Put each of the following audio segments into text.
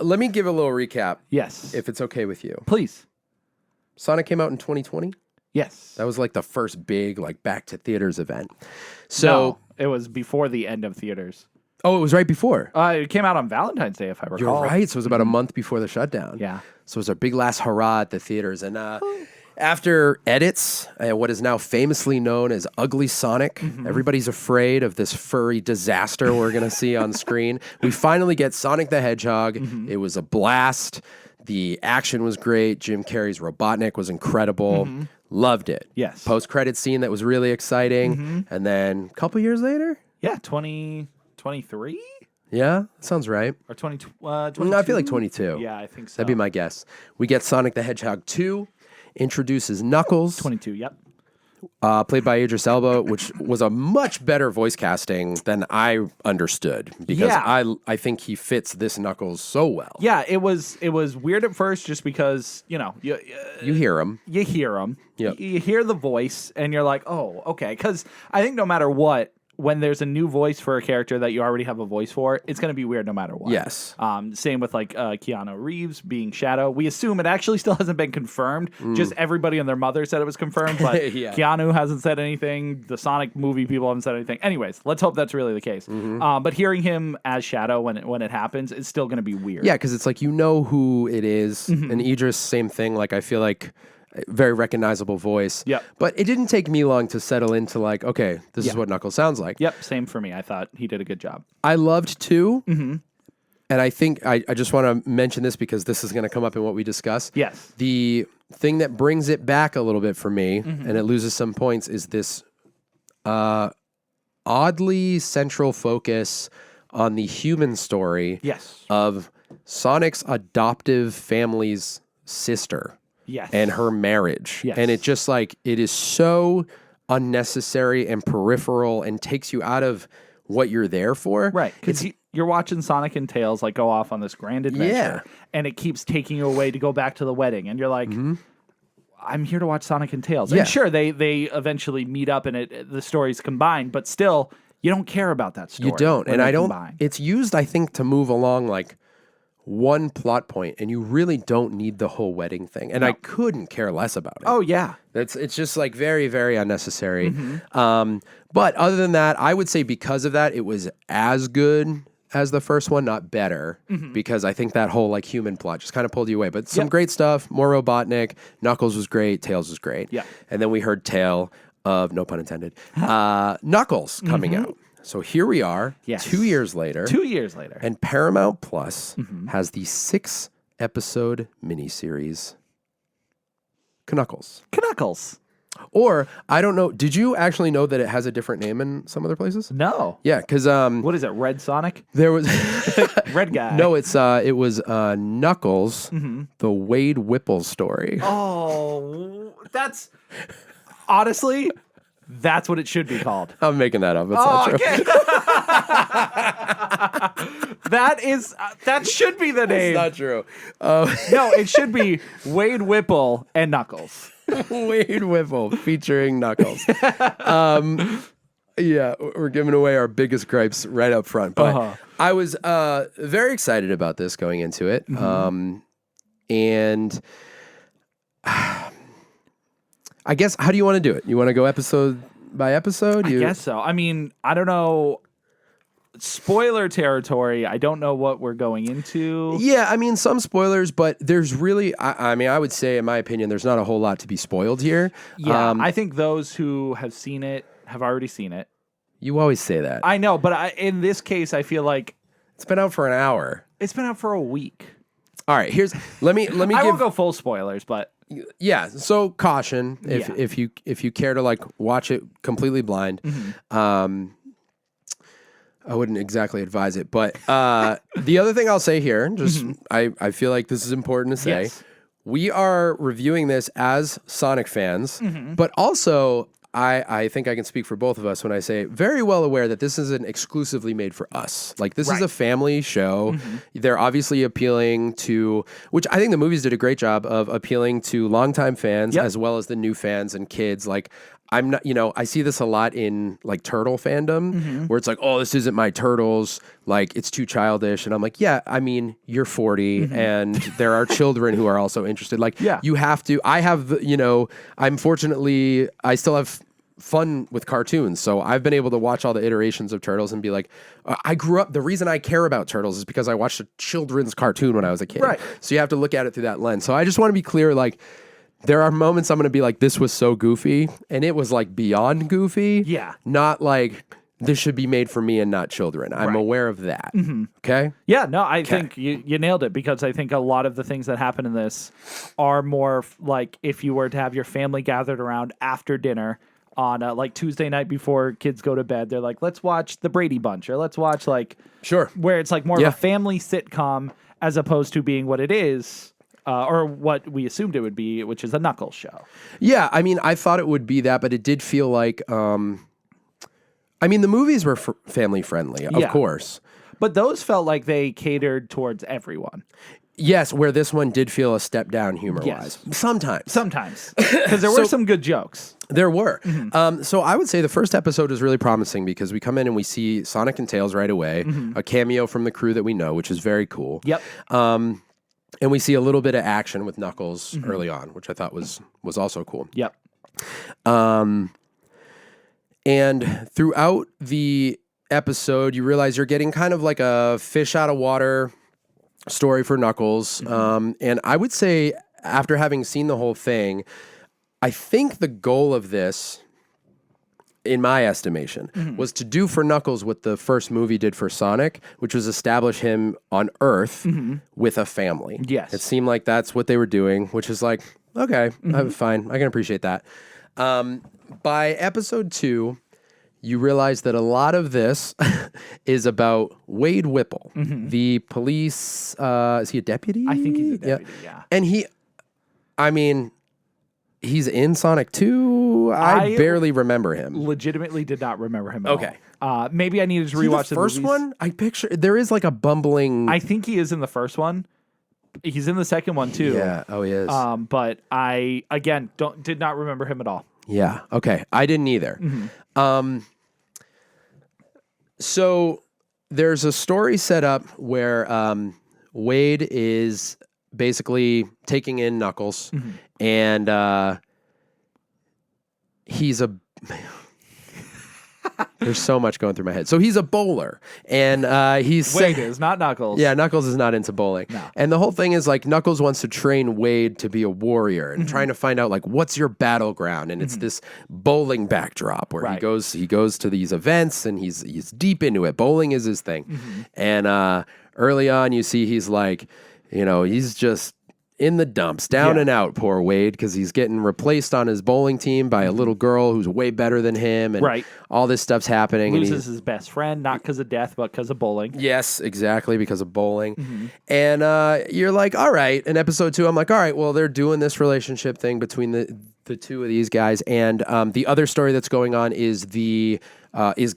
let me give a little recap. Yes. If it's okay with you. Please. Sonic came out in 2020. Yes. That was like the first big like back to theaters event. So it was before the end of theaters. Oh, it was right before. It came out on Valentine's Day, if I recall. You're right. So it was about a month before the shutdown. Yeah. So it was our big last hurrah at the theaters. And after edits, what is now famously known as Ugly Sonic, everybody's afraid of this furry disaster we're going to see on screen. We finally get Sonic the Hedgehog. It was a blast. The action was great. Jim Carrey's Robotnik was incredible. Loved it. Yes. Post-credit scene that was really exciting. And then a couple years later? Yeah, 2023? Yeah, sounds right. Or 22? I feel like 22. Yeah, I think so. That'd be my guess. We get Sonic the Hedgehog 2, introduces Knuckles. 22, yep. Played by Idris Elba, which was a much better voice casting than I understood because I think he fits this Knuckles so well. Yeah, it was weird at first just because, you hear him. You hear him. Yep. You hear the voice and you're like, oh, okay. Because I think no matter what, when there's a new voice for a character that you already have a voice for, it's going to be weird no matter what. Yes. Same with like Keanu Reeves being Shadow. We assume it actually still hasn't been confirmed. Just everybody and their mother said it was confirmed, but Keanu hasn't said anything. The Sonic movie people haven't said anything. Anyways, let's hope that's really the case. But hearing him as Shadow when it happens, it's still going to be weird. Yeah, because it's like you know who it is. And Idris, same thing. Like I feel like very recognizable voice. Yep. But it didn't take me long to settle into like, okay, this is what Knuckles sounds like. Yep, same for me. I thought he did a good job. I loved 2. And I think I just want to mention this because this is going to come up in what we discuss. Yes. The thing that brings it back a little bit for me, and it loses some points, is this oddly central focus on the human story of Sonic's adoptive family's sister. Yes. And her marriage. Yes. And it just like, it is so unnecessary and peripheral and takes you out of what you're there for. Right. Because you're watching Sonic and Tails like go off on this grand adventure. And it keeps taking you away to go back to the wedding. And you're like, I'm here to watch Sonic and Tails. Yeah. And sure, they eventually meet up and the stories combine, but still, you don't care about that story. You don't. And I don't, combine. it's used, I think, to move along like one plot point, and you really don't need the whole wedding thing. And I couldn't care less about it. Oh, yeah. It's just like very, very unnecessary. But other than that, I would say because of that, it was as good as the first one, not better, because I think that whole like human plot just kind of pulled you away. But some great stuff, more Robotnik, Knuckles was great, Tails was great. Yeah. And then we heard tale of, no pun intended, Knuckles coming out. So here we are, 2 years later. 2 years later. And Paramount Plus has the 6-episode miniseries, Knuckles. Knuckles. Or, I don't know, did you actually know that it has a different name in some other places? No. Yeah, because... what is it, Red Sonic? There was... Red guy. No, it was Knuckles, the Wade Whipple story. Oh, that's... Honestly... That's what it should be called. I'm making that up. It's not true. That should be the name. It's not true. No, it should be Wade Whipple and Knuckles. Wade Whipple featuring Knuckles. Yeah, we're giving away our biggest gripes right up front. But I was very excited about this going into it. And... I guess, how do you want to do it? You want to go episode by episode? I guess so. I mean, I don't know. Spoiler territory. I don't know what we're going into. Yeah, I mean, some spoilers, but there's really, I mean, I would say, in my opinion, there's not a whole lot to be spoiled here. Yeah, I think those who have seen it have already seen it. You always say that. I know, but in this case, I feel like... It's been out for an hour. It's been out for a week. All right, let me I won't go full spoilers, but... Yeah, so caution if you care to like watch it completely blind. I wouldn't exactly advise it, but the other thing I'll say here, just I feel like this is important to say, we are reviewing this as Sonic fans, but also I think I can speak for both of us when I say very well aware that this isn't exclusively made for us. Like this is a family show. They're obviously appealing to, which I think the movies did a great job of appealing to longtime fans as well as the new fans and kids. Like I'm not, I see this a lot in like turtle fandom where it's like, oh, this isn't my turtles. Like it's too childish. And I'm like, yeah, I mean, you're 40 and there are children who are also interested. Like you have to, I still have fun with cartoons. So I've been able to watch all the iterations of Turtles and be like, I grew up, the reason I care about Turtles is because I watched a children's cartoon when I was a kid. Right. So you have to look at it through that lens. So I just want to be clear, like, there are moments I'm going to be like, this was so goofy, and it was like beyond goofy. Yeah. Not like this should be made for me and not children. I'm aware of that. Okay? Yeah, no, I think you nailed it, because I think a lot of the things that happen in this are more like if you were to have your family gathered around after dinner on like Tuesday night before kids go to bed. They're like, let's watch The Brady Bunch, or let's watch like... Sure. Where it's like more of a family sitcom as opposed to being what it is. Or what we assumed it would be, which is a Knuckles show. Yeah, I mean, I thought it would be that, but it did feel like, I mean, the movies were family friendly, of course. But those felt like they catered towards everyone. Yes, where this one did feel a step down humor-wise. Sometimes. Because there were some good jokes. There were. So I would say the first episode is really promising because we come in and we see Sonic and Tails right away, a cameo from the crew that we know, which is very cool. Yep. And we see a little bit of action with Knuckles early on, which I thought was also cool. Yep. And throughout the episode, you realize you're getting kind of like a fish out of water story for Knuckles. And I would say, after having seen the whole thing, I think the goal of this, in my estimation, was to do for Knuckles what the first movie did for Sonic, which was establish him on Earth with a family. Yes. It seemed like that's what they were doing, which is like, okay, fine. I can appreciate that. By episode 2, you realize that a lot of this is about Wade Whipple, the police, is he a deputy? I think he's a deputy, yeah. And he's in Sonic 2. I barely remember him. Legitimately did not remember him at all. Maybe I needed to rewatch the first movies. one. I picture there is like a bumbling. I think he is in the first one. He's in the second one too. Yeah. Oh, he is. But I again did not remember him at all. Yeah. Okay. I didn't either. So there's a story set up where Wade is basically taking in Knuckles, and he's a... There's so much going through my head. So he's a bowler, and he's... Wade is, not Knuckles. Yeah, Knuckles is not into bowling. No. And the whole thing is like Knuckles wants to train Wade to be a warrior and trying to find out like what's your battleground, and it's this bowling backdrop where he goes to these events and he's deep into it. Bowling is his thing. And early on you see he's like, he's just in the dumps, down and out, poor Wade, because he's getting replaced on his bowling team by a little girl who's way better than him, and all this stuff's happening. Loses his best friend, not because of death, but because of bowling. Yes, exactly, because of bowling. And you're like, all right, in episode 2, I'm like, all right, well, they're doing this relationship thing between the two of these guys, and the other story that's going on is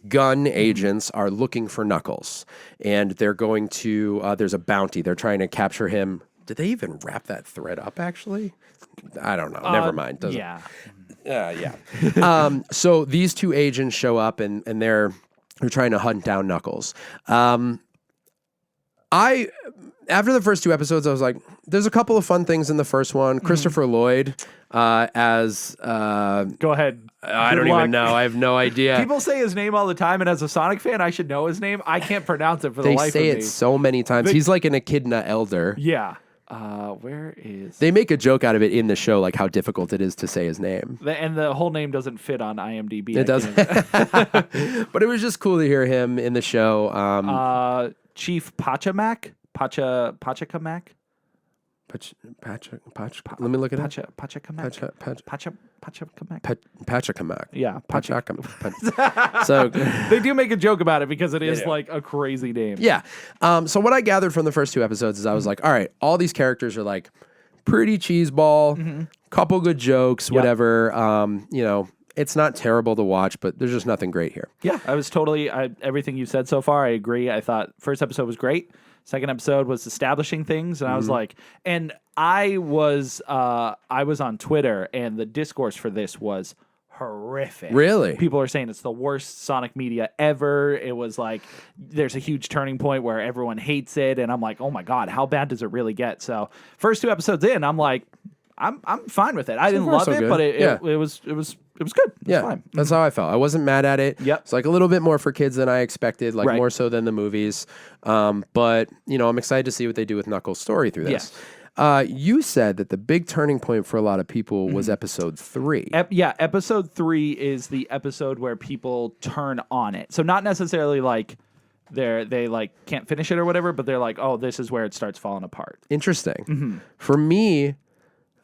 gun agents are looking for Knuckles, and they're going to, there's a bounty, they're trying to capture him. Did they even wrap that thread up, actually? I don't know. Never mind. Yeah. So these two agents show up, and they're trying to hunt down Knuckles. After the first 2 episodes, I was like, there's a couple of fun things in the first one. Christopher Lloyd as... Go ahead. I don't even know. I have no idea. People say his name all the time, and as a Sonic fan, I should know his name. I can't pronounce it for the life of me. They say it so many times. He's like an Echidna elder. Yeah. Where is... They make a joke out of it in the show, like how difficult it is to say his name. And the whole name doesn't fit on IMDb. It doesn't. But it was just cool to hear him in the show. Chief Pachacamac? Pachacamac? Let me look it up. Pachacamac. Pachacamac. Yeah. Pachacamac. So they do make a joke about it because it is like a crazy name. Yeah. So what I gathered from the first 2 episodes is I was like, all right, all these characters are like pretty cheeseball, couple good jokes, whatever. It's not terrible to watch, but there's just nothing great here. Yeah, I was totally everything you said so far. I agree. I thought first episode was great. Second episode was establishing things, and I was like, and I was on Twitter, and the discourse for this was horrific. Really? People are saying it's the worst Sonic media ever. It was like there's a huge turning point where everyone hates it, and I'm like, oh my god, how bad does it really get? So first 2 episodes in, I'm like, I'm fine with it. I didn't love it, but it was good. It was fine. That's how I felt. I wasn't mad at it. Yep. It's like a little bit more for kids than I expected, like more so than the movies. But I'm excited to see what they do with Knuckles' story through this. You said that the big turning point for a lot of people was episode 3. Episode 3 is the episode where people turn on it. So not necessarily like they like can't finish it or whatever, but they're like, oh, this is where it starts falling apart. Interesting. For me,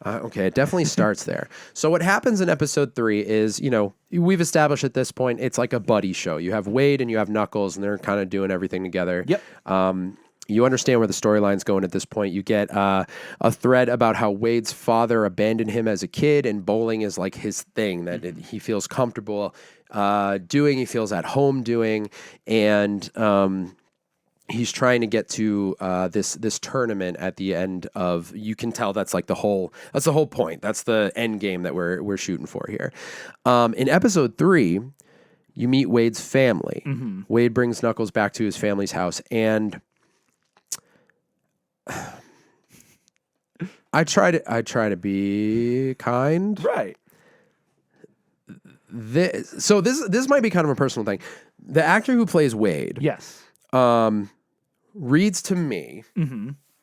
okay, it definitely starts there. So what happens in episode 3 is, we've established at this point, it's like a buddy show. You have Wade and you have Knuckles, and they're kind of doing everything together. Yep. You understand where the storyline's going at this point. You get a thread about how Wade's father abandoned him as a kid, and bowling is like his thing that he feels comfortable doing, he feels at home doing, and he's trying to get to this tournament at the end of. You can tell that's the whole point. That's the end game that we're shooting for here. In episode 3, you meet Wade's family. Wade brings Knuckles back to his family's house, and I try to be kind. Right. This might be kind of a personal thing. The actor who plays Wade, yes, reads to me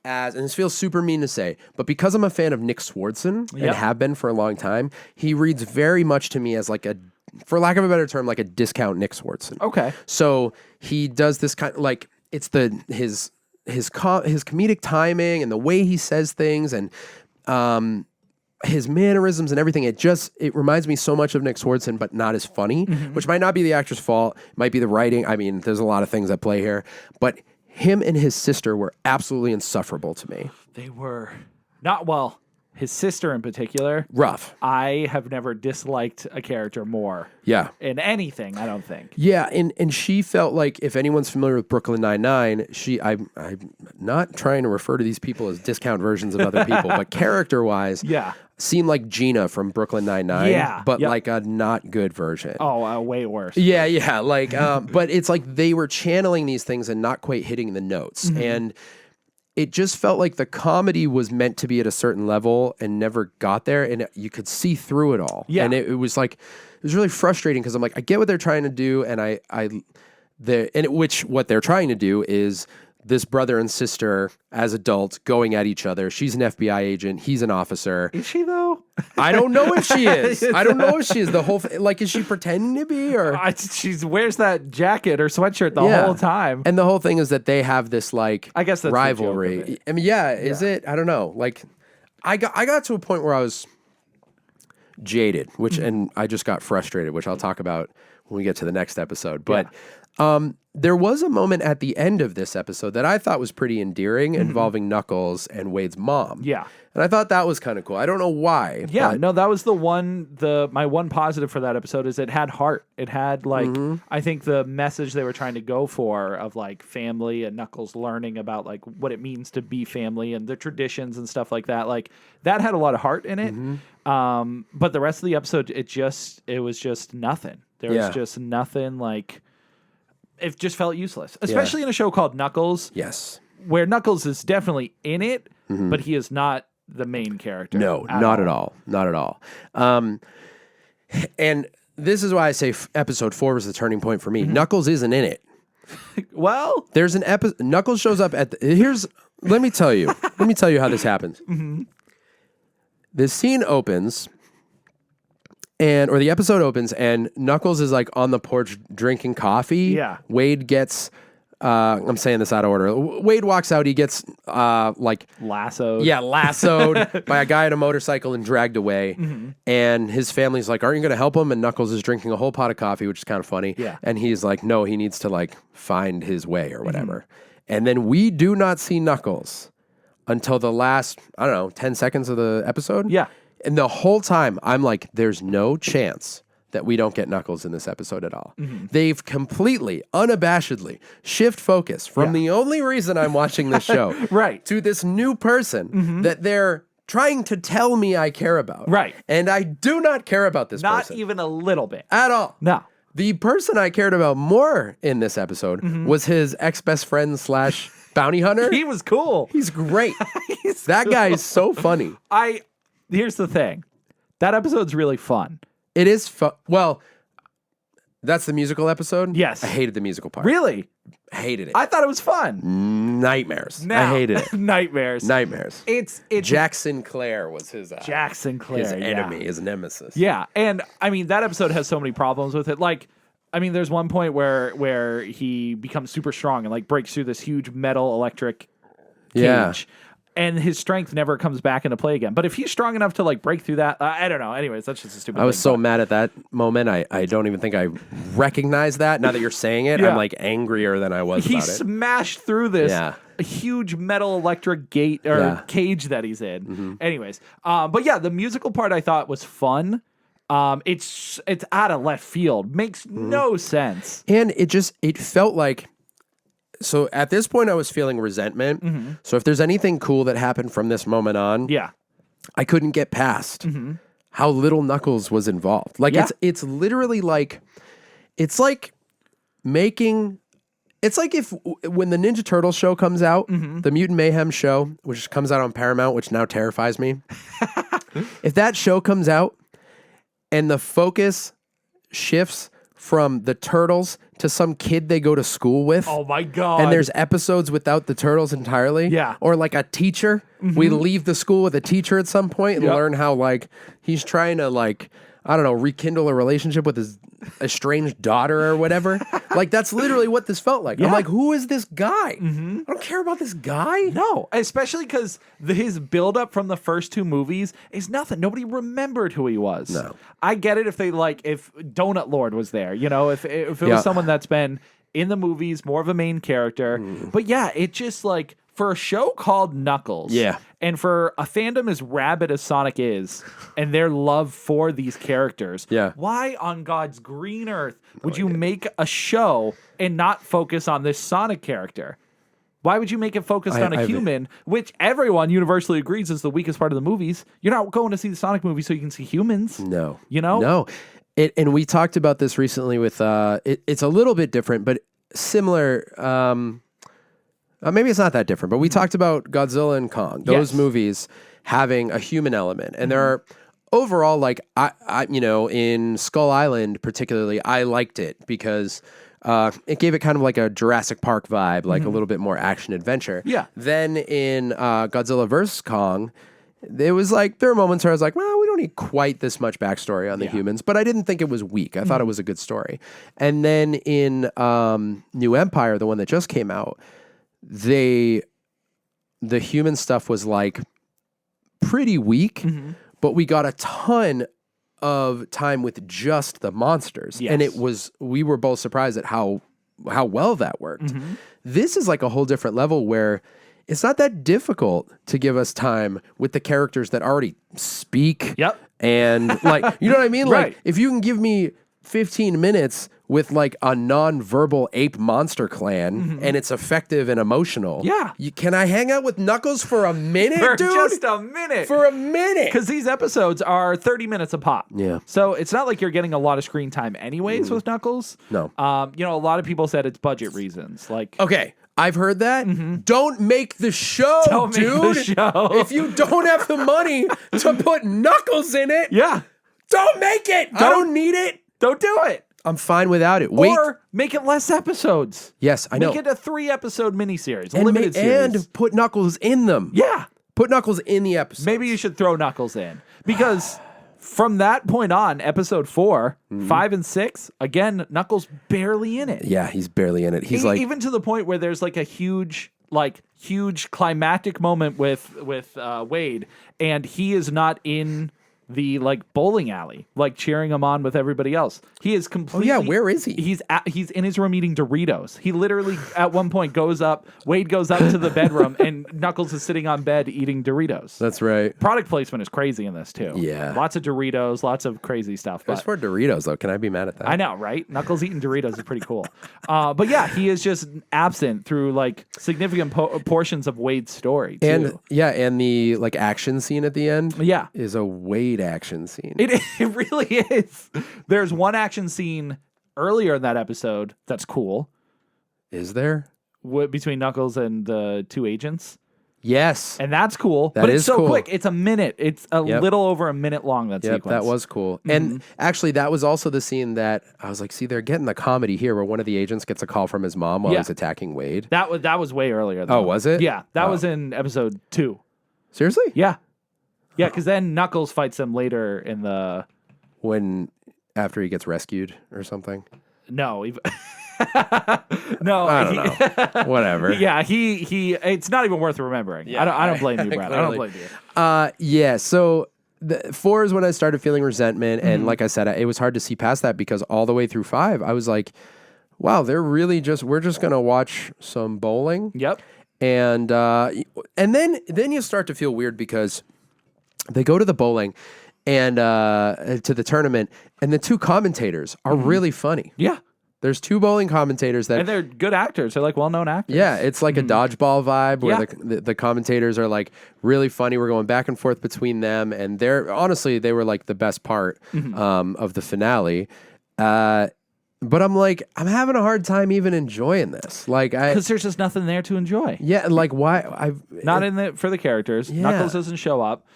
as, and this feels super mean to say, but because I'm a fan of Nick Swardson and have been for a long time, he reads very much to me as like a, for lack of a better term, like a discount Nick Swardson. Okay. So he does this kind of like, it's his comedic timing and the way he says things and his mannerisms and everything. It reminds me so much of Nick Swardson, but not as funny, which might not be the actor's fault. It might be the writing. I mean, there's a lot of things at play here, but him and his sister were absolutely insufferable to me. They were not well. His sister in particular. Rough. I have never disliked a character more. Yeah. In anything, I don't think. Yeah, and she felt like, if anyone's familiar with Brooklyn Nine-Nine, I'm not trying to refer to these people as discount versions of other people, but character-wise, seemed like Gina from Brooklyn Nine-Nine, but like a not good version. Oh, way worse. Yeah, like, but it's like they were channeling these things and not quite hitting the notes, and it just felt like the comedy was meant to be at a certain level and never got there, and you could see through it all. Yeah. And it was like, it was really frustrating because I'm like, I get what they're trying to do, and what they're trying to do is this brother and sister as adults going at each other. She's an FBI agent. He's an officer. Is she though? I don't know if she is. I don't know if she is. The whole like, is she pretending to be, or she wears that jacket or sweatshirt the whole time? And the whole thing is that they have this like, I guess that's rivalry. I mean, is it? I don't know. Like, I got to a point where I was jaded, and I just got frustrated, which I'll talk about when we get to the next episode. But there was a moment at the end of this episode that I thought was pretty endearing, involving Knuckles and Wade's mom. Yeah. And I thought that was kind of cool. I don't know why. Yeah, no, that was my one positive for that episode is it had heart. It had like, I think the message they were trying to go for of like family and Knuckles learning about like what it means to be family and the traditions and stuff like that. Like that had a lot of heart in it. But the rest of the episode, it was just nothing. There was just nothing like... It just felt useless, especially in a show called Knuckles. Yes. Where Knuckles is definitely in it, but he is not the main character. No, not at all. Not at all. And this is why I say episode 4 was the turning point for me. Knuckles isn't in it. Well, there's an episode. Knuckles shows up at let me tell you how this happens. This scene opens... or the episode opens and Knuckles is like on the porch drinking coffee. Yeah. Wade gets, I'm saying this out of order. Wade walks out. He gets like lassoed. Yeah, lassoed by a guy on a motorcycle and dragged away. And his family's like, aren't you going to help him? And Knuckles is drinking a whole pot of coffee, which is kind of funny. Yeah. And he's like, no, he needs to like find his way or whatever. And then we do not see Knuckles until the last, 10 seconds of the episode. Yeah. And the whole time, I'm like, there's no chance that we don't get Knuckles in this episode at all. They've completely, unabashedly shift focus from the only reason I'm watching this show right. to this new person that they're trying to tell me I care about. Right. And I do not care about this Not person. even a little bit. At all. No. The person I cared about more in this episode was his ex-best friend / bounty hunter. He was cool. He's great. That guy is so funny. Here's the thing. That episode's really fun. It is fun. Well, that's the musical episode? Yes. I hated the musical part. Really? Hated it. I thought it was fun. Nightmares. Now, I hated it. Nightmares. Nightmares. It's Jack Sinclair was his Jack Sinclair, his enemy, his nemesis. Yeah, and I mean that episode has so many problems with it. Like, I mean, there's one point where he becomes super strong and like breaks through this huge metal electric cage. Yeah. And his strength never comes back into play again. But if he's strong enough to like break through that, I don't know. Anyways, that's just a stupid I was thing, so mad at that moment. I don't even think I recognize that. Now that you're saying it, Yeah. I'm like angrier than I was He about it. smashed through this a huge metal electric gate or cage that he's in. Mm-hmm. Anyways, but yeah, the musical part I thought was fun. It's out of left field. Makes no sense. And it felt like, so at this point I was feeling resentment. So if there's anything cool that happened from this moment on, I couldn't get past how little Knuckles was involved. Like it's literally like, it's like if when the Ninja Turtles show comes out, the Mutant Mayhem show, which comes out on Paramount, which now terrifies me. If that show comes out and the focus shifts from the Turtles to some kid they go to school with. Oh my God. And there's episodes without the Turtles entirely. Yeah. Or like a teacher. We leave the school with a teacher at some point and learn how like he's trying to like, I don't know, rekindle a relationship with his estranged daughter or whatever. Like that's literally what this felt like. I'm like, who is this guy? I don't care about this guy. No, especially because his buildup from the first two movies is nothing. Nobody remembered who he was. No. I get it if Donut Lord was there, you know, if it was someone that's been in the movies, more of a main character. But yeah, it just like, for a show called Knuckles, and for a fandom as rabid as Sonic is, and their love for these characters, why on God's green earth would you make a show and not focus on this Sonic character? Why would you make it focused on a human, which everyone universally agrees is the weakest part of the movies? You're not going to see the Sonic movie so you can see humans. No. You know? No. And we talked about this recently with, it's a little bit different, but similar. Maybe it's not that different, but we talked about Godzilla and Kong, those movies having a human element. And there are overall, like, I in Skull Island particularly, I liked it because it gave it kind of like a Jurassic Park vibe, like a little bit more action adventure. Yeah. Then in Godzilla vs. Kong, it was like, there were moments where I was like, well, we don't need quite this much backstory on the humans, but I didn't think it was weak. I thought it was a good story. And then in New Empire, the one that just came out, the human stuff was like pretty weak, but we got a ton of time with just the monsters. And we were both surprised at how well that worked. This is like a whole different level where it's not that difficult to give us time with the characters that already speak. And like, you know what I mean? Like if you can give me 15 minutes with like a non-verbal ape monster clan and it's effective and emotional. Can I hang out with Knuckles for a minute, for dude? Just a minute. For a minute. Because these episodes are 30 minutes a pop. Yeah. So it's not like you're getting a lot of screen time anyways with Knuckles. No. You know, a lot of people said it's budget reasons. Like, okay, I've heard that. Don't make the show, dude. Make the show. If you don't have the money to put Knuckles in it, don't make it. I don't need it. Don't do it. I'm fine without it. Or make it less episodes. Yes, I know. Make it a 3-episode miniseries, and limited series. And put Knuckles in them. Yeah. Put Knuckles in the episode. Maybe you should throw Knuckles in. Because from that point on, episode 4, 5, and 6, again, Knuckles barely in it. Yeah, he's barely in it. He's like... Even to the point where there's like a huge climactic moment with Wade, and he is not in the like bowling alley, like cheering him on with everybody else. He is completely. Oh yeah, where is he? He's in his room eating Doritos. He literally at one point Wade goes up to the bedroom and Knuckles is sitting on bed eating Doritos. That's right. Product placement is crazy in this too. Yeah, lots of Doritos, lots of crazy stuff. As for Doritos though, can I be mad at that? I know, right? Knuckles eating Doritos is pretty cool. But yeah, he is just absent through like significant portions of Wade's story too. And the like action scene at the end, is a Wade action scene. It really is. There's one action scene earlier in that episode that's cool. Is there? Between Knuckles and the two agents. Yes. And that's cool. That but is it's so cool. quick. It's a minute. It's a little over a minute long, that sequence. That was cool. And actually, that was also the scene that I was like, see, they're getting the comedy here where one of the agents gets a call from his mom while he's attacking Wade. That was way earlier, though. Oh, was it? Yeah. That was in episode 2. Seriously? Yeah. Yeah, because then Knuckles fights him later in the... After he gets rescued or something? No. No, I don't know. Whatever. Yeah, he. It's not even worth remembering. Yeah, I don't blame you, Brad. I don't blame you. Yeah. So 4 is when I started feeling resentment, and like I said, it was hard to see past that because all the way through 5, I was like, "Wow, we're just gonna watch some bowling." Yep. And then you start to feel weird because they go to the bowling and to the tournament, and the two commentators are really funny. Yeah. There's 2 bowling commentators and they're good actors. They're like well-known actors. Yeah, it's like a dodgeball vibe where the commentators are like really funny. We're going back and forth between them, and they were like the best part of the finale. But I'm like, I'm having a hard time even enjoying this. Like, because there's just nothing there to enjoy. Yeah, like why? For the characters. Yeah. Knuckles doesn't show up.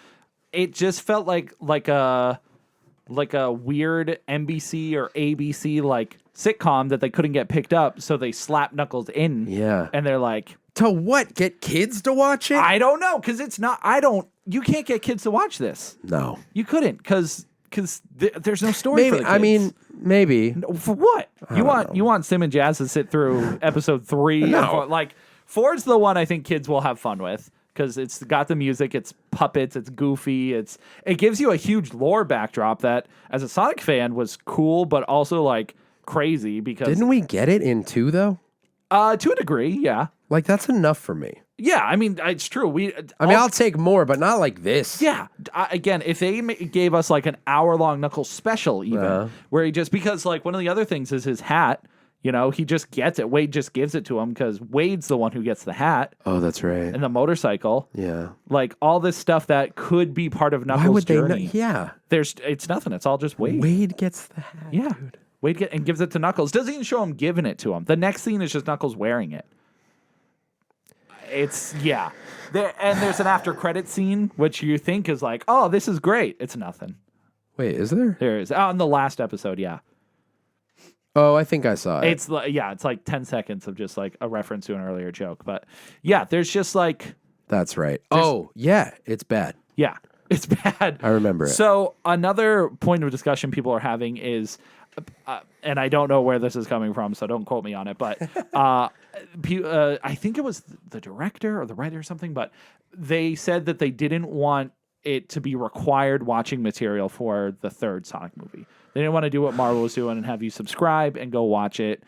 It just felt like a weird NBC or ABC like sitcom that they couldn't get picked up, so they slapped Knuckles in. Yeah, and they're like, to what? Get kids to watch it? I don't know, because it's not. You can't get kids to watch this. No, you couldn't, because there's no story. For the kids. I mean, maybe for what you want Sim and Jazz to sit through episode 3. No. Like 4's the one I think kids will have fun with. Because it's got the music, it's puppets, it's goofy, it gives you a huge lore backdrop that, as a Sonic fan, was cool, but also like crazy. Because didn't we get it in 2 though? To a degree, yeah. Like that's enough for me. Yeah, I mean it's true. I'll take more, but not like this. Yeah. Again, if they gave us like an hour-long Knuckles special, even where he just because like one of the other things is his hat. You know, he just gets it. Wade just gives it to him because Wade's the one who gets the hat. Oh, that's right. And the motorcycle. Yeah. Like all this stuff that could be part of Knuckles' journey. Yeah. It's nothing. It's all just Wade. Wade gets the hat. Yeah. Dude. Wade and gives it to Knuckles. Doesn't even show him giving it to him. The next scene is just Knuckles wearing it. There's an after credit scene, which you think is like, oh, this is great. It's nothing. Wait, is there? There is. On the last episode, yeah. Oh, I think I saw it. It's like 10 seconds of just like a reference to an earlier joke. But yeah, there's just like... That's right. Oh, yeah, it's bad. Yeah, it's bad. I remember it. So another point of discussion people are having is, and I don't know where this is coming from, so don't quote me on it, but I think it was the director or the writer or something, but they said that they didn't want it to be required watching material for the 3rd Sonic movie. They didn't want to do what Marvel was doing and have you subscribe and go watch it.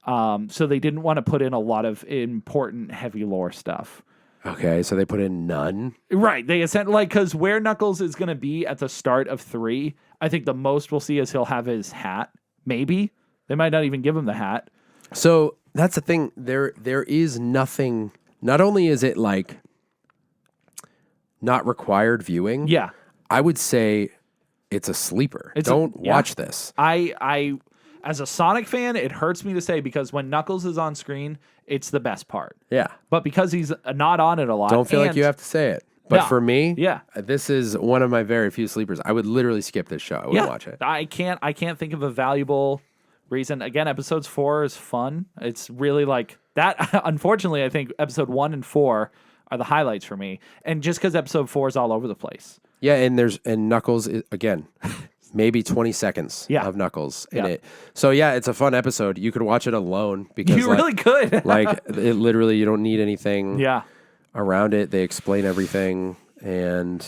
So they didn't want to put in a lot of important heavy lore stuff. Okay, so they put in none? Right. They because where Knuckles is going to be at the start of 3, I think the most we'll see is he'll have his hat. Maybe. They might not even give him the hat. So that's the thing. There is nothing. Not only is it like not required viewing. Yeah. I would say it's a sleeper. Don't watch this. I as a Sonic fan, it hurts me to say because when Knuckles is on screen, it's the best part. Yeah. But because he's not on it a lot. Don't feel like you have to say it. But for me, yeah, this is one of my very few sleepers. I would literally skip this show. I wouldn't watch it. I can't think of a valuable reason. Again, episodes 4 is fun. It's really like that. Unfortunately, I think episode 1 and 4 are the highlights for me. And just because episode 4 is all over the place. Yeah, and Knuckles again. Maybe 20 seconds of Knuckles in it. So yeah, it's a fun episode. You could watch it alone because you really could. Like it literally, you don't need anything. Yeah. Around it, they explain everything, and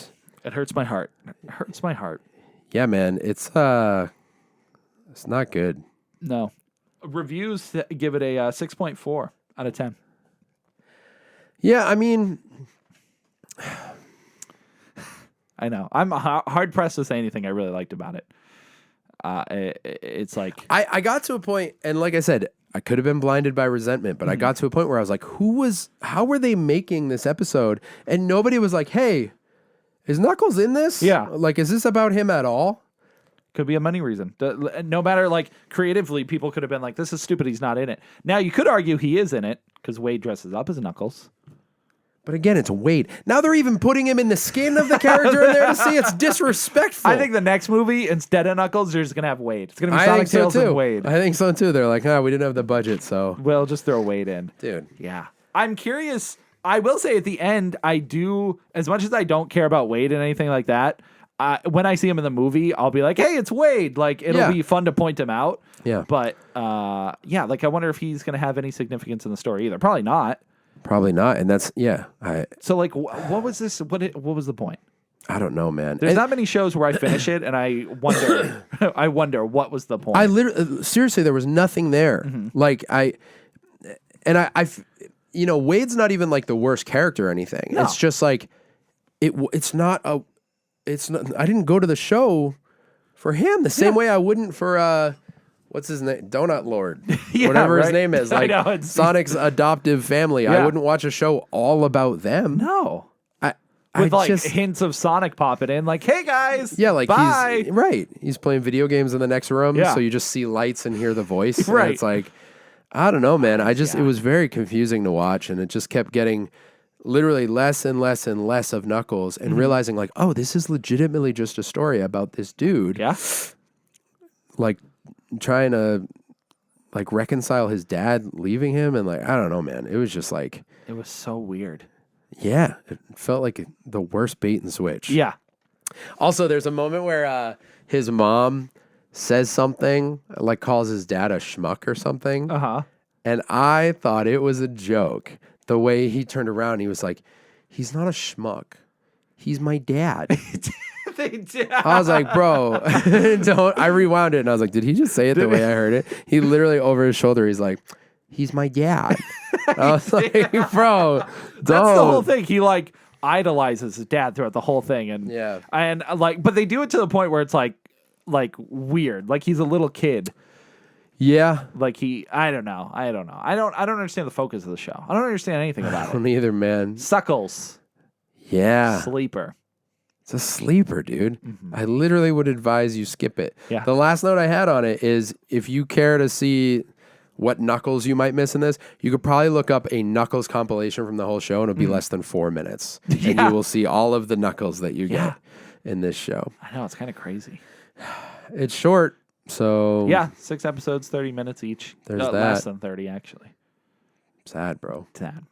It hurts my heart. It hurts my heart. Yeah, man. It's not good. No. Reviews give it a 6.4 out of 10. Yeah, I mean, I know. I'm hard pressed to say anything I really liked about it. It's like I got to a point, and like I said, I could have been blinded by resentment, but I got to a point where I was like, how were they making this episode? And nobody was like, hey, is Knuckles in this? Yeah. Like, is this about him at all? could be a money reason. No matter, like, creatively, people could have been like, this is stupid, he's not in it. Now, you could argue he is in it, because Wade dresses up as Knuckles. But again, it's Wade. Now they're even putting him in the skin of the character in there to see. It's disrespectful. I think the next movie, instead of Knuckles, you're just going to have Wade. It's going to be Sonic, Tails, and Wade. I think so, too. They're like, we didn't have the budget, so. We'll just throw Wade in. Dude. Yeah. I'm curious. I will say at the end, I do, as much as I don't care about Wade and anything like that, when I see him in the movie, I'll be like, hey, it's Wade. Like, it'll be fun to point him out. Yeah. But, like, I wonder if he's going to have any significance in the story either. Probably not. Probably not. And that's, So, like, what was this? What was the point? I don't know, man. There's not many shows where I finish it and I wonder what was the point. I literally, seriously, there was nothing there. Mm-hmm. Like, Wade's not even like the worst character or anything. No. It's just like, I didn't go to the show for him the same way I wouldn't for, what's his name? Donut Lord. Whatever his name is. Like Sonic's adoptive family. Yeah. I wouldn't watch a show all about them. No. With hints of Sonic popping in, like, hey guys. Yeah, like bye. He's playing video games in the next room. Yeah. So you just see lights and hear the voice. Right. And it's like, I don't know, man. It was very confusing to watch, and it just kept getting literally less and less and less of Knuckles and realizing like, oh, this is legitimately just a story about this dude. Yeah. Like trying to like reconcile his dad leaving him, and like, I don't know, man. It was just like, it was so weird. Yeah. It felt like the worst bait and switch. Yeah. Also, there's a moment where his mom says something, like calls his dad a schmuck or something. Uh-huh. And I thought it was a joke. The way he turned around, he was like, he's not a schmuck. He's my dad. They did. I was like, bro, I rewound it and I was like, did he just say it the way I heard it? He literally over his shoulder, he's like, he's my dad. I was like, bro, don't. That's the whole thing. He like idolizes his dad throughout the whole thing. And but they do it to the point where it's like weird. Like he's a little kid. Yeah. Like I don't know. I don't understand the focus of the show. I don't understand anything about it. I don't either, man. Suckles. Yeah. Sleeper. It's a sleeper, dude. Mm-hmm. I literally would advise you skip it. Yeah. The last note I had on it is if you care to see what Knuckles you might miss in this, you could probably look up a Knuckles compilation from the whole show and it'll be less than 4 minutes. Yeah. And you will see all of the Knuckles that you get in this show. I know, it's kind of crazy. It's short, so... Yeah, 6 episodes, 30 minutes each. There's that. Less than 30, actually. Sad, bro. Sad.